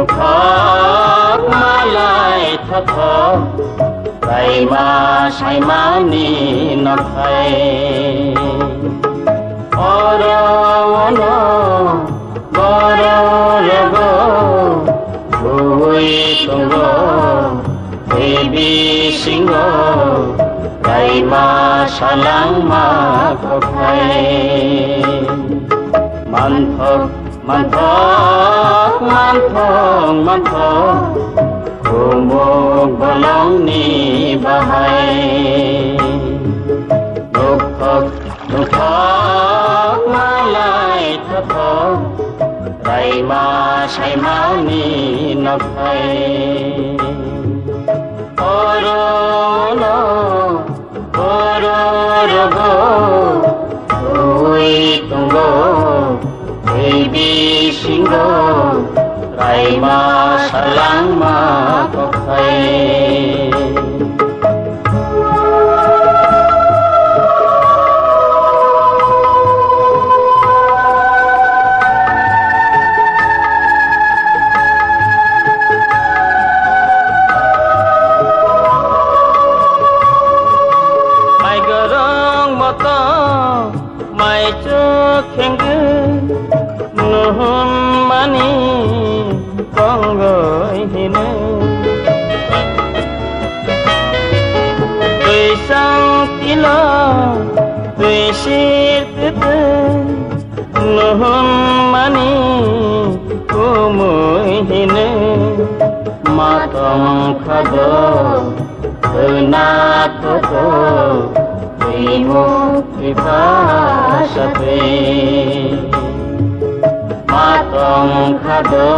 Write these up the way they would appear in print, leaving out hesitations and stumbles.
Nukhak malai thotho Raima saimani nakhai Oro ono Goro rogo Bui tunggo Baby singo Raima salang makokai Manthok Manthok Manthok Manthok Kumuk bolong ni bahai Nukhok Nukhok malai thotho Raima saimani nakhai Oro no Oro rogo Ui tunggo Baby singo Raima salang makokai Mai gorong moto Mai chuk hengge Nuhun mani Konggoi hine Tui sang tila Tui sir tete Nuhun mani Kumui hine Matong khado Tuna toto Timu Vipasate Matong khado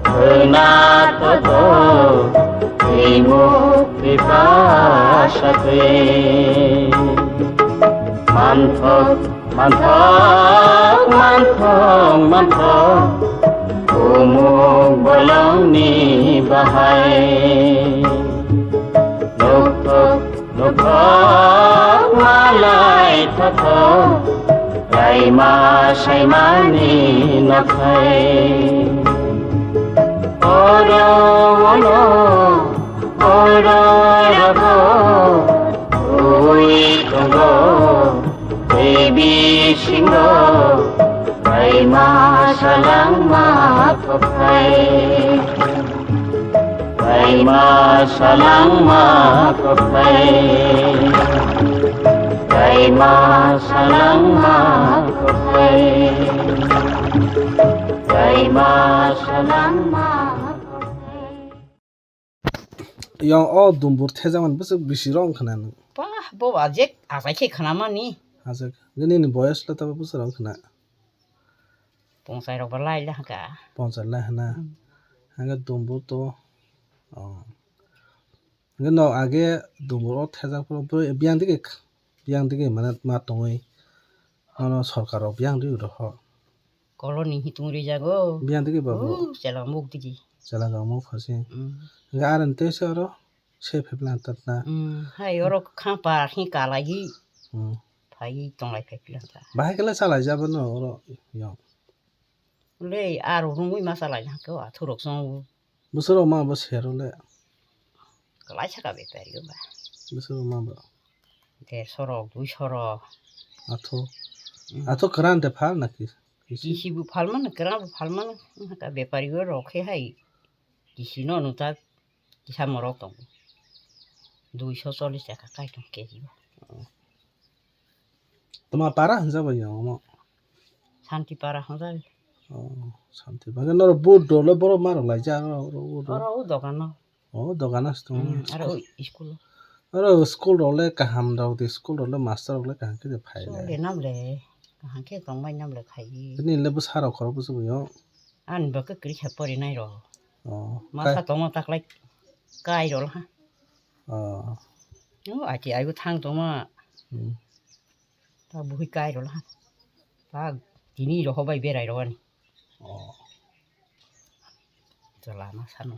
Tuna toto Timu Vipasate Manthok Manthok Manthok Manthok Kumuk bolong ni bahai Nukhok Nukhok malai thotho Raima saimani nakhai Oro ono Oro rogo Ui tunggo Baby singo Raima salang makokai Raima salang makokai Raima salang makokai Raima salang makokai Yang all dumbur thejaman besok bisirong khana Bah, bo ajek azai khana ni. Azak gani ni boyas la taba busarong khana Pongsai ro balai lah ka. Ponsar la hana hanga dumbur to Ngano age dumbur thejak pro biang dige manat ma tongoi ono sarkar biang dige ro Koloni hitung ri jago. biang dige babu Chala muk digi. chala ga mo phase garan te soro se pheplan tatna Hai oro khang pa hi ka lagi. Phai tong lai phai plan ta. bahai kala chala jabano oro yo Le aro rungui masala nya ko athurok song busoro ma bas hero le kalai chaka be pari ba. busoro ma ba Der sorok dui sorok. atho kran te phal na ki Kisi bu phalman kra bu phalman ka be pari go rokhe hai. Kisi no nu ta kisa morok tong. 240 টাকা কাইটম কেজি তোমার পারা হঞ্জা ভাইয়া মামা শান্তি পারা হঞ্জা ও শান্তি ভাগে নর বুট ডলে বড় মার লাই যা ও দোকান ও দোকান আস তুমি আর ওই স্কুল আর স্কুল ডলে কাহাম দাও দি স্কুল ডলে মাস্টার ডলে কাহাম কে ফাইলে লে নামলে কাহাম কে তংবাই নামলে খাই নি লেবু সারা খর বুঝ বুঝো আন বকে ক্রি ছাপরি নাই র ও মাথা তম তাকলাই কাই রল হা ও ও আকি আইগো থাং তমা তা বুই কাই রল হা তা দিনি রহবাই বেরাই রওয়ানি ও জলা না সানো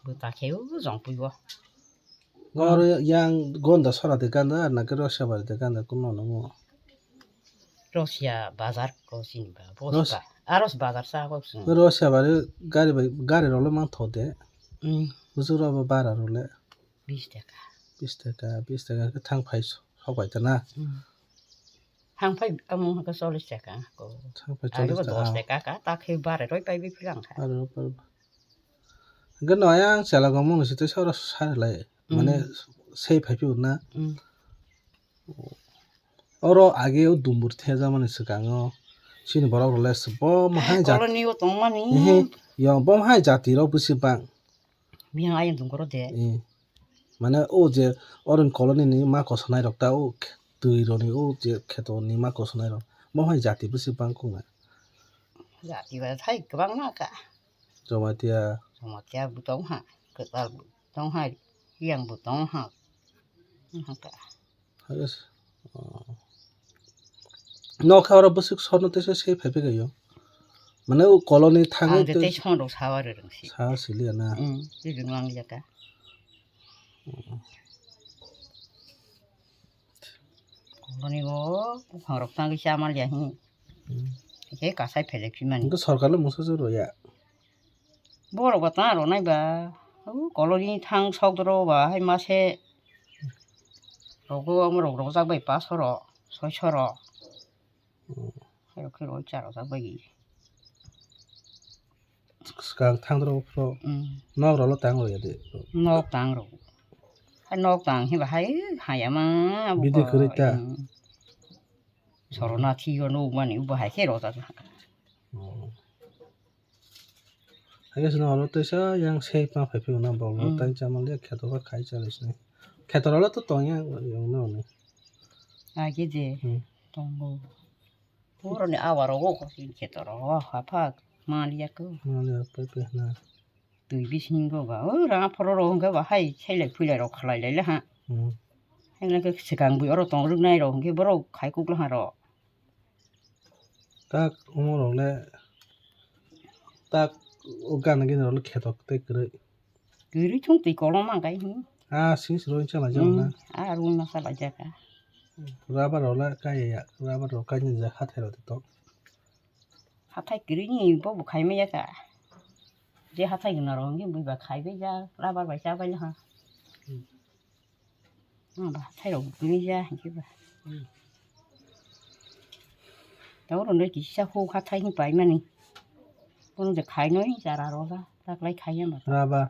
বুতা খেও জংপুইব গর ইয়াং গন্ডা সরা de ganda na ke rosha bar de ganda kuno no Russia bazar ko sinba boska 알아서 바다를 싸고 없어. 그 러시아바를 가리로를 많던데 무슨 러버 바라로래 비슷해가. 비슷해가 그탕 파이소 하고 있잖아 항파이 아무하고 솔리스테가. 탕 파이 아이고 쫄리스타 도스테가 딱히 바래 로이 빠이 비플랑가. 바로 그 너양 살아가 먹는 시대 서로 살래 মানে সেই ভাবি না 어로 아게 눈물 태자만 있을까요 신이 뭐라고 그랬어 bom하이 자 콜로니고 동만이. 영 bom하이 자티로 부시방 미양 아이 동거로 돼. মানে যে 어른 콜로니니 마코 소나이럭다 오 드이로니 오제 캐도니 마코 소나이럭 bom하이 자티 부시방 공아 야, 이거 사이 그방 나가. 저마티야 정말 야 부동하. 그달 부동하. 이양 부동하. 하까. 하겠어 너 카로 부식 선호돼서 세 배배가요 মানে 콜로니 탕에 그때 손으로 사와를 응시. 사실이나 이거 왕이니까. 콜로니고 황록당 그 샤말이야. 이게 가사이 펠렉지만. 이거 सरकार로 무서워야 뭐라고 따로 나이봐. 콜로니 탕 속으로 봐. 할 맛에 로고 어머로 로자바이 빠서로 소처로. 이렇게 로자로 자바이. sekarang tang terus pro nol rolo tang lo ya deh nóc tàng rồi hay nóc tàng thì hay hay mà Bide kereta. 서로 나 티고 노만 이거 hay 새로 다 알겠어 너 얼로 때서 yang 세입만 발표 나 보고 딴 자만 내 캐도가 가이 잘했네 캐도라로 또 동양 영노네 아 그지 동고 뭐로네 아와로고 이렇게 떨어 아파 말이야고 말이야 빼빼 나 또 비신 거가 라 앞으로 온가 봐 하이 셀렉 풀려로 칼라이래 하 행나 그 시간 부여로 동르 나이로 게 뭐로 가이국을 하러 딱 오모로래 딱 오가는 rollo 캐도 때 그래 그리 총띠 걸로만 가이 아 싱스로 인자 맞잖아 아 루나 살아자가 라바로라 까야 라바로 까는 자 하테로 또 하타이 그리니 뭐 가이메야가 이제 하타이 나로 게 뭐가 가이베자 라바바 자발려 하 봐 타이로 그리자 이게 봐 đâu rồi chỉ sao khô khát thấy như vậy mà nè con được khai nói ra rồi ra ta lấy khai mà 라바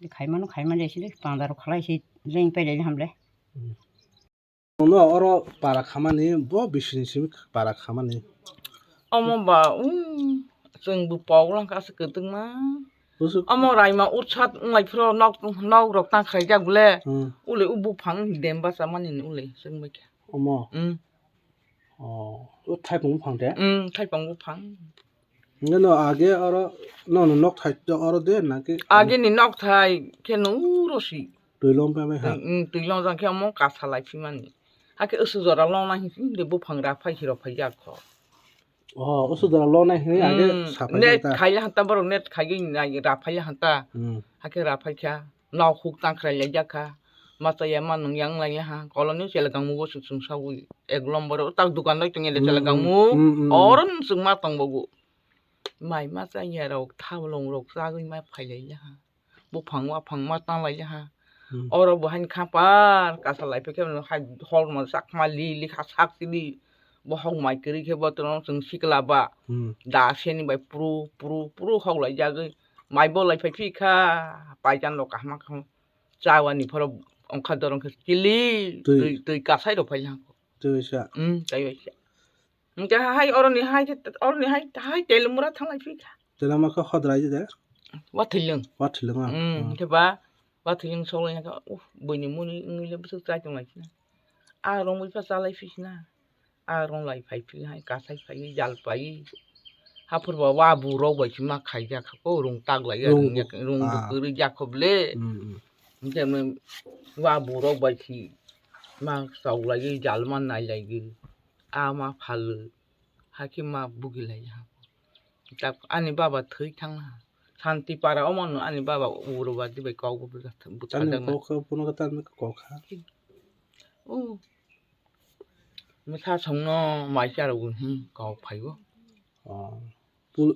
được khai mà nó khai mà để xí bằng đaro khai xí lênไปเลยทำเลย 너 얼어 바라 가만히 뭐 비시니시 바라 가만히 Ông bà rừng bụi bò lăng cả sự kiện từng má 무슨 ông rai mà út sát ngay pro nóc rồi tăng khai ra gule ule ubu phẳng đêm ba sao mà nhìn ule rừng mấy cái 어머 타이봉 방대 thay bằng bụi phẳng 너 아게 얼어 너는 녹 타이 얼어 돼 나게 à cái này nóc thay cái nó rồi xí 들롱 빼면 하 từ lâu ra cái ông cả sao lại phim anh à cái sự rồi lâu nay để bụi phẳng ra phải hiểu phải giác khó 어서들 로나 해 아게 net 사파다 khai là hắn ta bảo net khai cái này ra phải là hắn ta à cái ra phải cha nào khúc tăng khai là giác cả masa ya man yang lain ha kalau ni saya lagang mugo sung sawi eglom baru tak dukan dak tengel saya lagang mu orang sung matang bogu mai masa ya rok thao long rok sa goi mai phai lai ha bu phang ma tang lai ha ora bu han khapar ka sa lai pe ke hai hol ma sak ma li kha sak ti di bu hong mai kri ke ba tong sung sikla ba da se ni bai pru hol lai ja goi mai bo lai phai phi kha pai jan lo ka ma khang chawa ni phoro ông khát đòn cái kili từ cả sai đồ phải làm 저샤 tại vậy cái hai orang ni hai telur murah thang lagi kan 드라마 그 허드라이지 돼 wah telung 와틀릉아 coba wah telung soalnya kan bunyi muni ngilai besar saja macam orang mui pasal lagi na orang lagi phải phi hai cả sai phải jal phải hapur bawa buruk baju mak kaya kau rung tag lagi rung bukuri jakob le Jadi wah buruk bagi mak sau lagi jalman naik lagi, ama phal, hakim mak bugi lagi. Tapi ani bapa thui thang lah, santi para omon ani bapa urut di bekau buat 짠 거가 보는 거 딴 거가 사 성노 마이자라고 거 파이고 뿔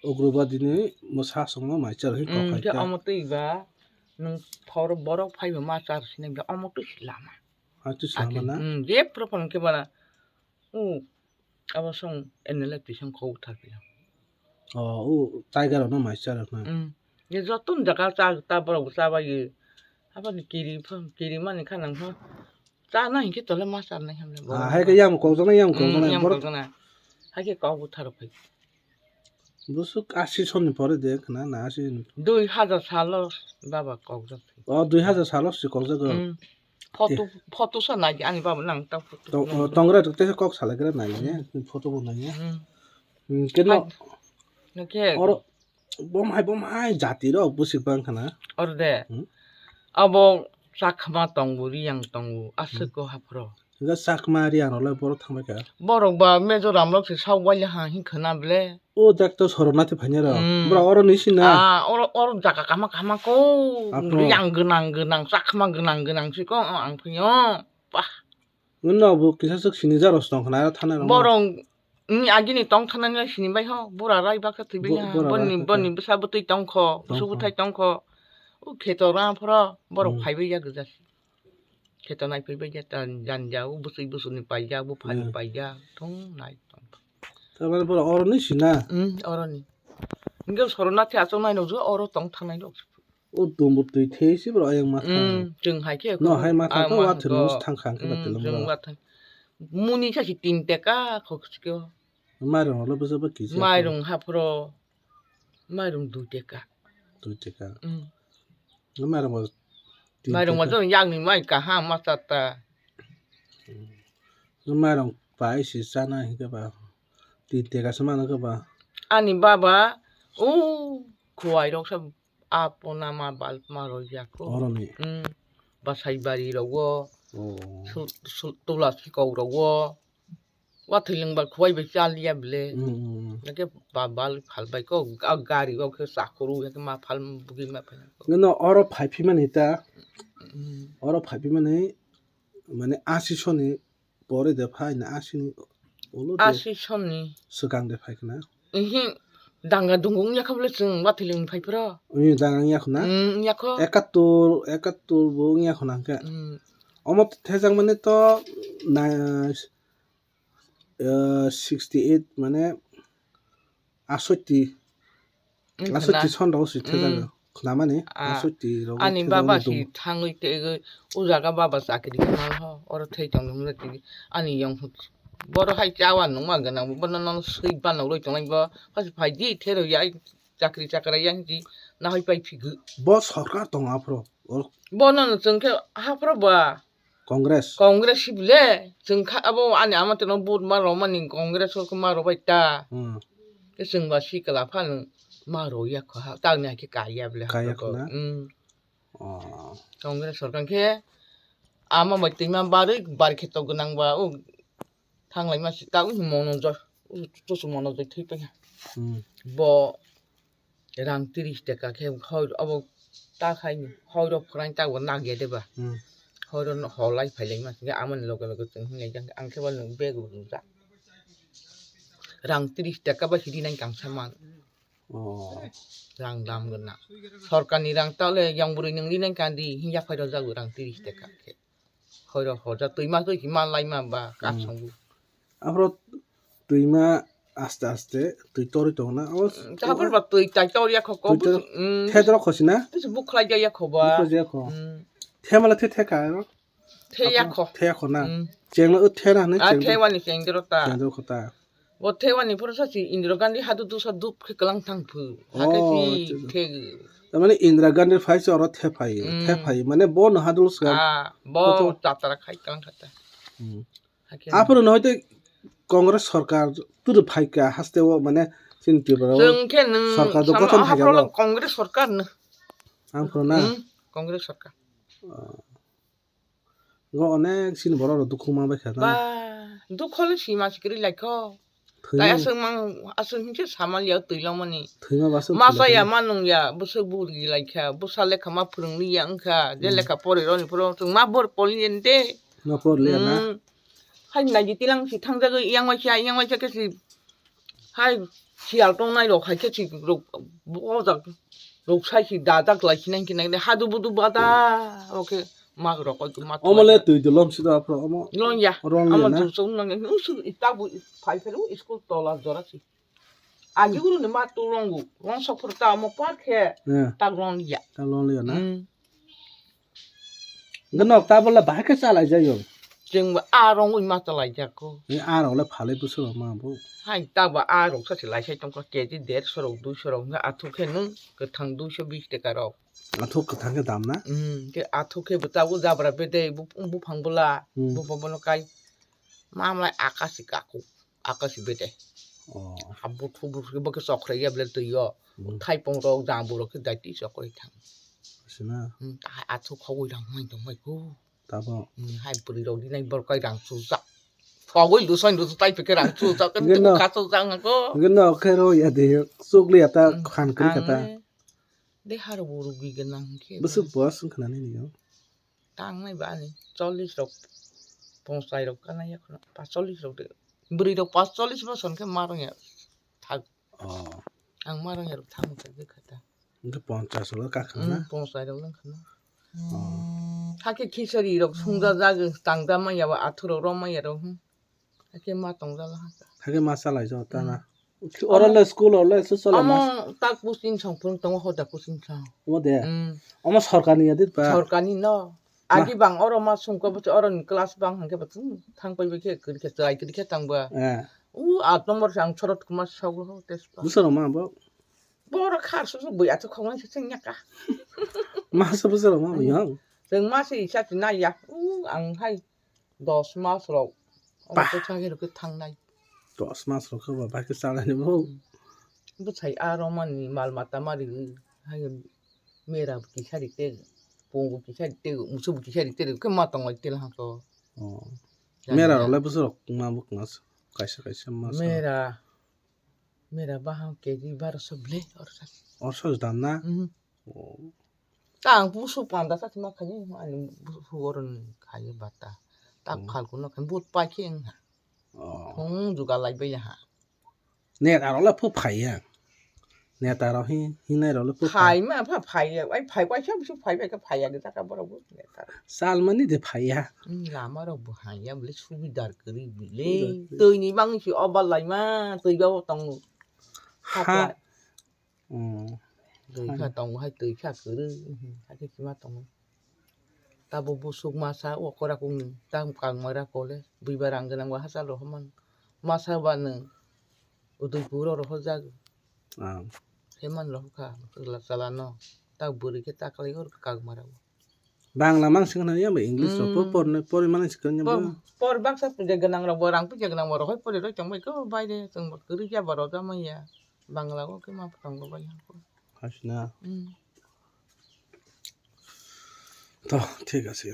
어그로바디니 뭐 사성노 마이자로 힐 그 거카이까 아무것도 이가 능 더러 뭐라 파이고 마자 시네 그 아무것도 실라마 아주 사마나 예 프로파는 게 봐라 아버성 엔넬레티 성 거우타비야 오 타이거로 마이자로 ये जतन जगह चा तापर उसाबा ये apa kiri mana kan nang ho cha na hin ke tole ma sa na ham le bo hai cái yam ko jona yam ko jona yam bor ko na ha ke ko bu tharo phai 무슨 아시 손이 버려대 그나 나시 2000 살로 baba ko ja 2000 살았지 거기서 그 foto sa na ani baba nang ta foto 동그라 그때서 꼭 살아 그래 나이네 포토 보나냐 그나 이렇게 어러 봄하이 자티로 부식방 하나 어르데 아보 사카마 동부리 양 동부 아스고 하프로 그가 싹마리 안 올라 보러 탐을까 버럭바 메조 람럭스 사와야 하힌 그나블레 오 닥터 서로나테 바냐라 뭐라 어른이시나 아 어른 자가 가마고 양 근ang 사카마 근ang 시고 안 푸요 빠 은나 뭐 기사석 신이자로서 하나 타나라 버럭 아기니 똥 타나냐 신이바 혀 뭐라라 이바카 티비냐 번니 부사부터 똥커 부수부터 똥커 개토랑 풀어 뭐로 파이비야 그자시 개토나이 파이비야 잔자고 부수니 파이자고 파이자 통나이 그러면 뭐 어른이시나 어른이 이게 서른한테 아정나이 노조 어른 똥 타나이 없어 오 도무도 테이시 뭐 아양 마타 정하게 너 하이 마타 또 와트 노스 탕칸 그 같은 정 같은 문이 사실 띵때가 거기서 마이롱 올라 버서 버기지 마이롱 하프로 마이롱 두때가 두테가 마이롱 뭐 마이롱 맞아 양이 마이까 하 맞았다 마이롱 바이시 사나 이거 봐 두테가 서만 거 아니 봐봐 오 고아이럭서 아포나마 발마로야고 어른이 바사이바리라고 오 돌아시 거라고 와틀링발 고아이 베짤리야 블레 이렇게 바발 팔바이고 가리고 그 사코루 이렇게 마 팔부기 마 너 어로 파이피만 있다 어로 파이피만에 만에 아시촌이 버리데 파이나 아시니 올로데 아시촌이 스강데 파이크나 이히 당가 동공냐 카블레증 와틀링 파이프라 이 당양이야 그나 야코 에카톨 뭐냐 그나 그 어머 대장만에 또나 68 মানে 68 선라고 수 있다가 그나마네 68라고 아니 바바시 탕의 때그 우자가 바바스 아끼리 그만 어러 태정 놈들이 아니 영 뭐로 할 자완 놈만 그냥 뭐는 수입반 노로 정말 뭐 사실 파이디 테러 야 자크리 양지 나 하이 파이 피그 뭐 सरकार 동 앞으로 뭐는 정케 하프로 봐 콩그레스 빌레 정카 아보 아니 아무튼 뭐 말로만 콩그레스 그 말로 봤다 그 정바 시클라 파는 말로야 그 땅에 그 가야 빌레 가야구나 콩그레스 설kanke 아마 뭐 때만 바르케 또 그냥 봐 당라이 맛이 딱 모노저 조수 모노저 티페야 뭐 랑 트리스테가 개 허 아보 딱 하이 허로 프라인 딱 원나게 돼 봐 허런 허라이 팔링만 이게 아무나 로가 그 그냥 안케벌는 배고 주자 랑 트리스테가 봐 히리난 강사만 랑 담거나 설kan이랑 딸에 양부리는 리는 간디 힘약 파이러 자고 랑 트리스테가 허러 허자 또이마도 히말라이만 봐 까성부 앞으로 tuima 아스테 tuitori tona 잡을 봐 또이 짜짜리야 커고 테드로 코시나 그래서 부클라이야 커봐 그래서 테말라 테테카요 태야커 테야코나 쟁로 테라는 아 태완이 생들었다 쟁로 코다 뭐 태완이 프로세스 인드로간디 하두두서 둡그 클랑탕프 하게지 태 মানে ইন্দিরা গান্ধীর ফাইছে অর থেফাই মানে বন হাদুলস 뭐 짜따라 খাই কালাং খাতা আপনি হয়তো কংগ্রেস সরকার তুর ফাইকা হাসতেও মানে চিন্তি বড় 정케는 সরকার도 গঠন থাকে 앞으로 콩그레스 सरकार는 আম프로나 콩그레스 सरकार 이거 어넥 신 বড় দুঃখ মাবে খেতা 바 두콜 시마시그리 라이커 나야성망 아성 hinche 사말이야 뜨이랑마니 থইমা বাস 마사야 만농야 무슨 부르기 라이카 부살레 카마 프릉리 양카 델레카 포리로니 프로 마 버폴리엔데 না পড়লে না hai này gì tilang chỉ thằng ra cái yang mai cái gì hai chỉ ở trong này rồi hai cái gì rồi bao giờ rồi sai chỉ đa đa lại cái này hadu budu bata ok mà rồi coi mà 어머래 뚜이도 럼시도 앞으로 어머 luôn ya 어런 ama 리나 tu sung nang nu su ita bu phai feru school to la dora si agi guru ne ma tu longu long so por ta mo par khe 예 ta long ya 달론 리나 근데 따블라 바케 살아 자요 jeng ba a rong ui ma ta lai ja ko 이 알아올래 팔레 부스로 마보 hai ta ba a rong sa si lai sai tong ko ke ji der so ro du so ro nga a thu khe nu ke thang du so bi te ka ro 아토 그 당게 담나 ke a thu khe bu ta bu ja bra be de bu phang bula bu bo no kai ma lai akasi ka ku akasi be de 어 habu thu bu ke ba ke sok re ya ble tu yo thai pong ro jang bu ro ke dai ti so ko thang 시나 ai a thu khâu đằng mai đồng mai cô 따보 hai bữa đầu đi này bờ cây đằng su sắc phò với lúa xoay lúa tay phải cái đằng su sắc cái Cái nào? cá su sắc cô 근데 어케로 야데 쑥리야다 칸 그리카다 để hai đầu bù bị cái năng kia 무슨 버스 그나니요 tăng này bạn này cho lít rộng phong sai rộng cái này không pas cho lít rộng được bữa đầu pas cho lít mà son cái mà rồi nhỉ thằng 어 ang mà rồi nhỉ thằng cái cái 이제 번짜서로 ta 깎나 phong sai rộng lắm không 어 하게 기설이 이렇게 송자자그 당담만 야와 아트로 로마 야로 하게 마 동자라 하게 마살라죠 따나 어랄레 스쿨 어랄레 스솔라 어머 딱 부신 성품 동어 호다 부신 성 뭐데 어머 설간이야데 봐 सरकारनि न आगि बां अर मा सुंको बच अरन क्लास बां हंके बच थां पाइ बेके करके जाय करके थांबा 예 उ 8 नम्बर सांग छरत कुमार सावल हो तेसपा 무슨 엄마 뭐 बर खारसो बुया त खौन से न्याका 마서 무슨 엄마 형 जों मासे इसा नाया उ आं हाय 10 मास र बा। अ थांगे रके थांनाय 또 스마스로 그거 밖에 살아니 뭐 बुझाइ आरमाननि माल माता मारि हाय मेरा की सारि ते पोंगु की सारि ते मुसु की सारि ते के मा तंग ते हांको 어 मेरा 올레 무슨 엄마 뭐 그나서 가시 엄마 मेरा बाहा केजी 1200 ब्ले और सा 어서 담나 तांग बुसु पांदा सा मा खनि अनि बुसु गरन खायो बाता ता खालको न खन बुत पाखें 어 थों जुगा लाइबे हा 네 알아올래 푸 파이야 네 따라 히네로래 푸 फाइ मा फा फाइ आई फाइ क्वाइ सब बुसु फाइ का फाइ आ ता का बरो ने ता 살만이 데 파이야 लामा र बुहाया बले सुबिदार करी बिले तैनि बांसि अबा लाइमा तैगाव तंग 하 어 tui kha tong hai tui kha kuru hai ki ma tong ta bo busuk masa o kora kung ta kang mara kole bi barang ganang wa hasa lo man masa ban udui puro ro hoja 아 heman lo kha la salano ta buri ke ta kali or kang mara Bangla মাংস না ইয়াবে ইংলিশ পড়নে পরিমাণে শিখনে por bak sa puje ganang ro borang puje ganang ro hoi pore ro chong bai ko bai de chong kuru ja baro ta ma ya bangla ko ke ma tong ko bai ko 하시나 더 ঠিক আছে